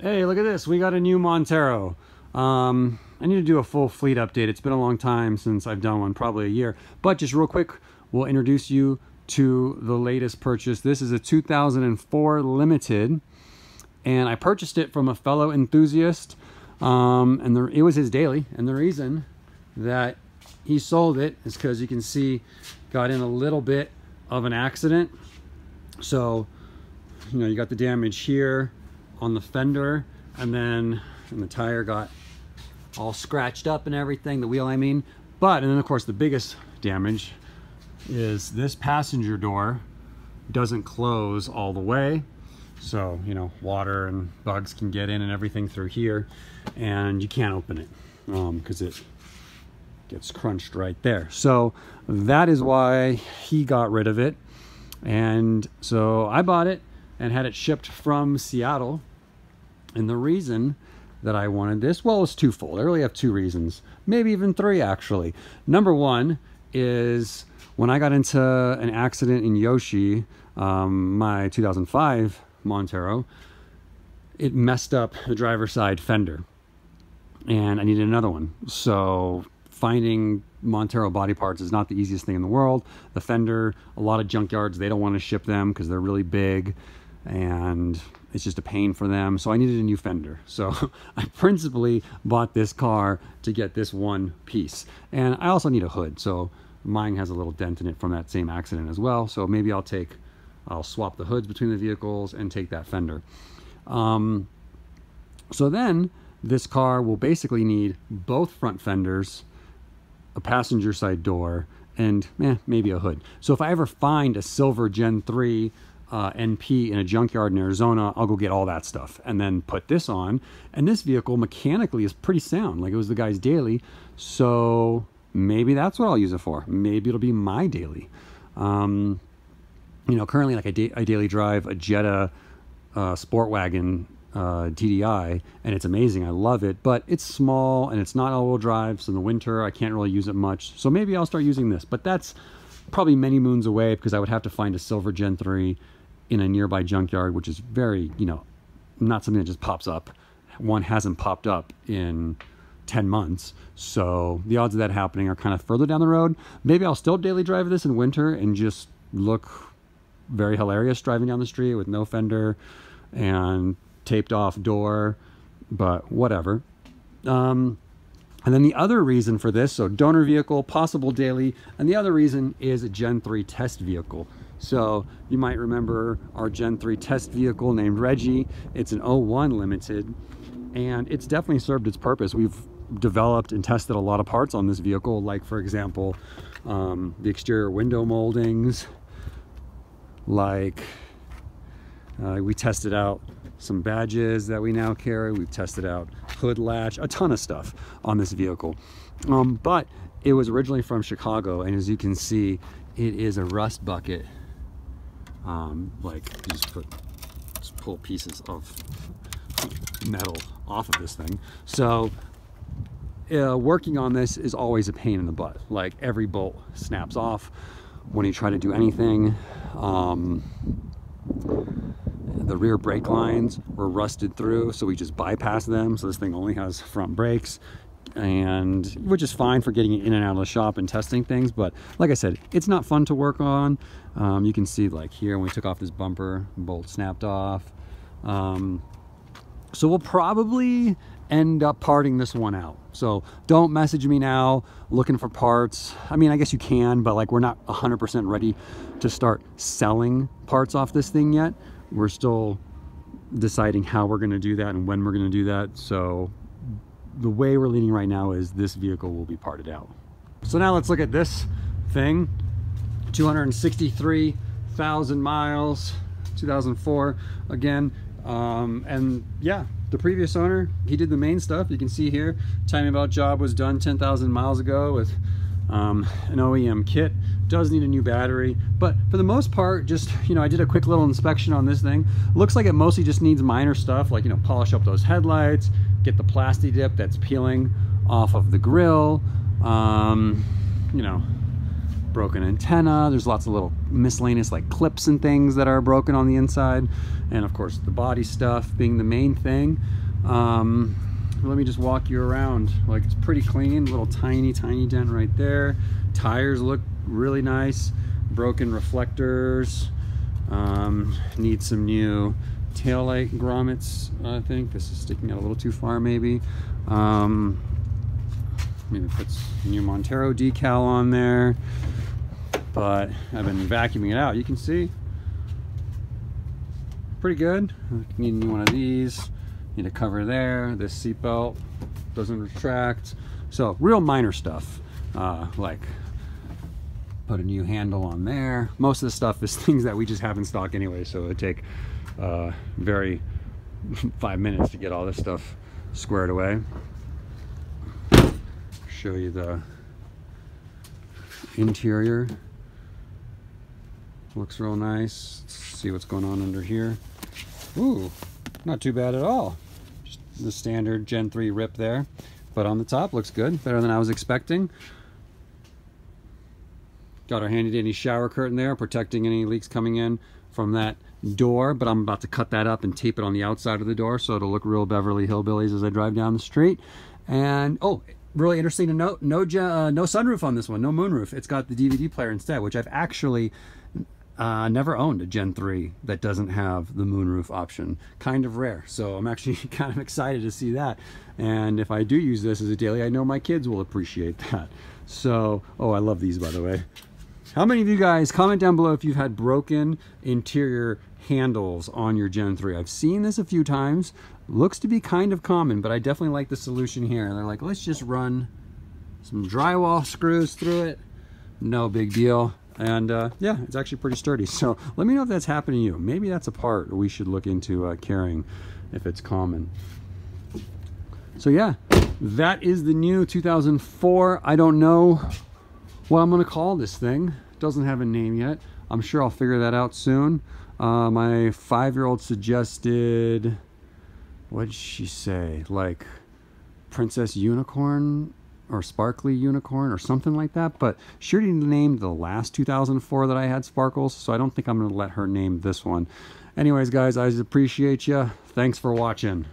Hey, look at this. We got a new Montero. I need to do a full fleet update. It's been a long time since I've done one, probably a year. But just real quick, we'll introduce you to the latest purchase. This is a 2004 Limited, and I purchased it from a fellow enthusiast, it was his daily. And the reason that he sold it is because you can see got in a little bit of an accident. So, you know, you got the damage here on the fender, and the tire got all scratched up and everything, the wheel I mean. And then of course the biggest damage is this passenger door doesn't close all the way. So, you know, water and bugs can get in and everything through here, and you can't open it because it gets crunched right there. So that is why he got rid of it. And so I bought it and had it shipped from Seattle. And the reason that I wanted this, well, it's twofold. I really have two reasons, maybe even three actually. Number one is when I got into an accident in Yoshi, my 2005 Montero, it messed up the driver's side fender and I needed another one. So finding Montero body parts is not the easiest thing in the world. The fender, a lot of junkyards, they don't want to ship them because they're really big and it's just a pain for them. So I needed a new fender. So I principally bought this car to get this one piece. And I also need a hood. So mine has a little dent in it from that same accident as well. So maybe I'll swap the hoods between the vehicles and take that fender. So then this car will basically need both front fenders, a passenger side door, and maybe a hood. So if I ever find a silver Gen 3 NP in a junkyard in Arizona, I'll go get all that stuff and then put this on. And this vehicle mechanically is pretty sound, like it was the guy's daily. So maybe that's what I'll use it for. Maybe it'll be my daily. You know, currently like I daily drive a Jetta sport wagon TDI, and it's amazing. I love it, but it's small and it's not all-wheel drive, so in the winter I can't really use it much. So maybe I'll start using this, but that's probably many moons away because I would have to find a silver Gen 3 in a nearby junkyard, which is very, you know, not something that just pops up. One hasn't popped up in 10 months, so the odds of that happening are kind of further down the road. Maybe I'll still daily drive this in winter and just look very hilarious driving down the street with no fender and taped off door, but whatever. And then the other reason for this, so donor vehicle, possible daily, and the other reason is a Gen 3 test vehicle. So you might remember our Gen 3 test vehicle named Reggie. It's an 01 Limited, and it's definitely served its purpose. We've developed and tested a lot of parts on this vehicle, like for example, the exterior window moldings, like we tested out some badges that we now carry. We've tested out hood latch, a ton of stuff on this vehicle. But it was originally from Chicago, and as you can see, it is a rust bucket. Like you just pull pieces of metal off of this thing. So working on this is always a pain in the butt. Like every bolt snaps off when you try to do anything. The rear brake lines were rusted through, so we just bypassed them. So this thing only has front brakes, and which is fine for getting it in and out of the shop and testing things. But like I said, it's not fun to work on. You can see like here when we took off this bumper, bolt snapped off. So we'll probably end up parting this one out. So don't message me now looking for parts. I mean, I guess you can, but like we're not 100% ready to start selling parts off this thing yet. We're still deciding how we're going to do that and when we're going to do that. So the way we're leaning right now is this vehicle will be parted out. So now let's look at this thing. 263,000 miles, 2004 again. And yeah, the previous owner, he did the main stuff. You can see here, timing belt job was done 10,000 miles ago with an OEM kit. Does need a new battery, but for the most part, just, you know, I did a quick little inspection on this thing. Looks like it mostly just needs minor stuff, like, you know, polish up those headlights, get the plasti dip that's peeling off of the grill, you know, broken antenna. There's lots of little miscellaneous like clips and things that are broken on the inside, and of course the body stuff being the main thing. Let me just walk you around. Like, it's pretty clean, little tiny dent right there. Tires look really nice. Broken reflectors. Need some new taillight grommets. I think this is sticking out a little too far, maybe. Maybe put some new Montero decal on there, but I've been vacuuming it out. You can see pretty good. Need a new one of these. Need a cover there. This seat belt doesn't retract. So real minor stuff, like put a new handle on there. Most of the stuff is things that we just have in stock anyway, so it would take very 5 minutes to get all this stuff squared away. Show you the interior. Looks real nice. Let's see what's going on under here. Ooh, not too bad at all. Just the standard Gen 3 rip there, but on the top looks good, better than I was expecting. Got our handy dandy shower curtain there, protecting any leaks coming in from that door, but I'm about to cut that up and tape it on the outside of the door so it'll look real Beverly Hillbillies as I drive down the street. And oh, really interesting to note, no sunroof on this one, no moonroof. It's got the DVD player instead, which I've actually never owned a Gen 3 that doesn't have the moonroof option. Kind of rare, so I'm actually kind of excited to see that. And if I do use this as a daily, I know my kids will appreciate that. So, oh, I love these, by the way. How many of you guys, comment down below if you've had broken interior handles on your Gen 3. I've seen this a few times. Looks to be kind of common, but I definitely like the solution here. They're like, let's just run some drywall screws through it. No big deal. And yeah, it's actually pretty sturdy. So let me know if that's happened to you. Maybe that's a part we should look into carrying if it's common. So yeah, that is the new 2004. I don't know what I'm going to call this thing. It doesn't have a name yet. I'm sure I'll figure that out soon. My 5-year-old suggested, what did she say? Like Princess Unicorn or Sparkly Unicorn or something like that. But she already named the last 2004 that I had sparkles, so I don't think I'm going to let her name this one. Anyways, guys, I appreciate you. Thanks for watching.